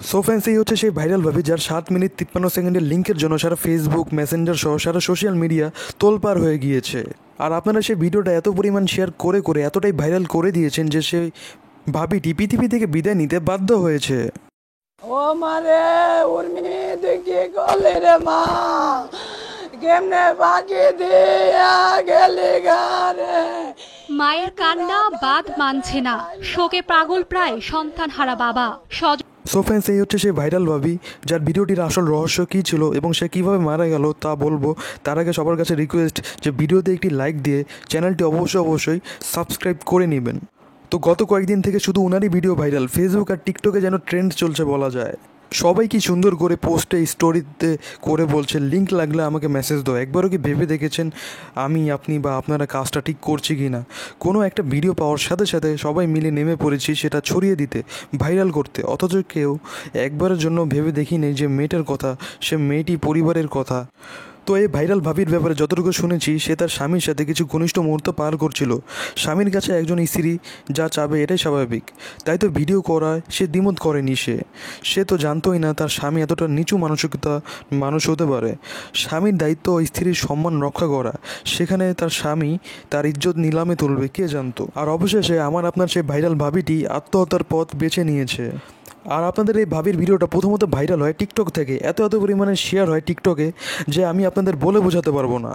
So friends, এই হচ্ছে সেই ভাইরাল ভাবি যার 7 মিনিট 53 সেকেন্ডের লিঙ্কের জন্য সারা ফেসবুক মেসেঞ্জার সহ সারা সোশ্যাল মিডিয়া তোলপাড় হয়ে গিয়েছে। আর আপনারা সেই ভিডিওটা এত পরিমাণ শেয়ার করে করে এতটাই ভাইরাল করে দিয়েছেন যে সেই ভাবিটি পৃথিবী থেকে বিদায় নিতে বাধ্য হয়েছে। ও মারে উর্মি দেখি গলে রে মা কেমনে বাকি দিয়া গেলি গারে। মায়ের কান্না বাদ মানছে না, শোকে পাগল প্রায় সন্তানহারা বাবা। সো ফ্রেন্ডস, এই হচ্ছে সেই ভাইরাল ভাবি যার ভিডিওটির আসল রহস্য কী ছিল এবং সে কীভাবে মারা গেল তা বলবো। তার আগে সবার কাছে রিকোয়েস্ট যে ভিডিওতে একটি লাইক দিয়ে চ্যানেলটি অবশ্যই সাবস্ক্রাইব করে নেবেন। তো গত কয়েকদিন থেকে শুধু ওনারই ভিডিও ভাইরাল, ফেসবুক আর টিকটকে যেন ট্রেন্ড চলছে বলা যায়। সবাই কি সুন্দর করে পোস্টে স্টোরিতে করে বলছে লিঙ্ক লাগলে আমাকে মেসেজ দাও। একবারও কি ভেবে দেখেছেন আমি আপনি বা আপনারা কাজটা ঠিক করছি কি না? কোনো একটা ভিডিও পাওয়ার সাথে সাথে সবাই মিলে নেমে পড়েছি সেটা ছড়িয়ে দিতে, ভাইরাল করতে, অথচ কেউ একবারের জন্য ভেবে দেখি নেই যে মেয়েটার কথা, সে মেয়েটি পরিবারের কথা। তো এই ভাইরাল ভাবির ব্যাপারে যতটুকু শুনেছি, সে তার স্বামীর সাথে কিছু ঘনিষ্ঠ মুহূর্ত পার করছিল। স্বামীর কাছে একজন স্ত্রী যা চাবে এটাই স্বাভাবিক, তাই তো ভিডিও করায় সে দ্বিমত করেনি। সে তো জানতোই না তার স্বামী এতটা নিচু মানসিকতা মানুষ হতে পারে। স্বামীর দায়িত্ব স্ত্রীর সম্মান রক্ষা করা, সেখানে তার স্বামী তার ইজ্জত নিলামে তুলবে কে জানতো। আর অবশেষে আমার আপনার সেই ভাইরাল ভাবিটি আত্মহত্যার পথ বেছে নিয়েছে। আর আপনাদের এই ভাবির ভিডিওটা প্রথমত ভাইরাল হয় টিকটক থেকে, এত পরিমাণে শেয়ার হয় টিকটকে যে আমি আপনাদের বলে বোঝাতে পারবো না।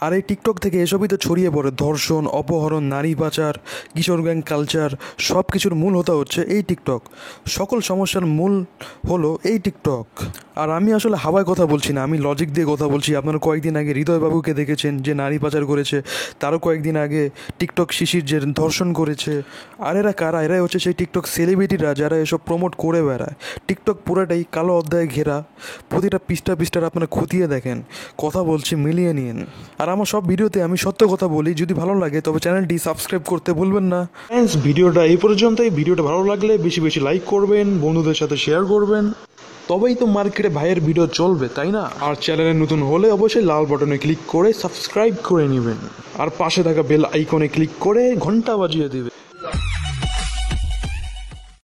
আর এই টিকটক থেকে এসবই তো ছড়িয়ে পড়ে, ধর্ষণ, অপহরণ, নারী পাচার, কিশোর গ্যাং কালচার, সব কিছুর মূল হতে হচ্ছে এই টিকটক। সকল সমস্যার মূল হলো এই টিকটক। আর আমি আসলে হাওয়ায় কথা বলছি না, আমি লজিক দিয়ে কথা বলছি। আপনারা কয়েকদিন আগে হৃদয়বাবুকে দেখেছেন যে নারী পাচার করেছে, তারও কয়েকদিন আগে টিকটক শিশির যে ধর্ষণ করেছে। আর এরা কারা? এরাই হচ্ছে সেই টিকটক সেলিব্রিটিরা যারা এসব প্রমোট করে বেড়ায়। টিকটক পুরোটাই কালো অধ্যায়ে ঘেরা, প্রতিটা পৃষ্ঠার আপনারা খতিয়ে দেখেন। কথা বলছি, মিলিয়ে নিন। আর আমার সব ভিডিওতে আমি সত্য কথা বলি। যদি ভালো লাগে তবে চ্যানেলটি সাবস্ক্রাইব করতে ভুলবেন না। ফ্রেন্ডস, ভিডিওটা এই পর্যন্তই। ভিডিওটা ভালো লাগলে বেশি লাইক করবেন, বন্ধুদের সাথে শেয়ার করবেন, তবেই তো মার্কেটে ভাইয়ের ভিডিও চলবে, তাই না? আর চ্যানেলে নতুন হলে অবশ্যই লাল বাটনে ক্লিক করে সাবস্ক্রাইব করে নেবেন, আর পাশে থাকা বেল আইকনে ক্লিক করে ঘন্টা বাজিয়ে দেবে।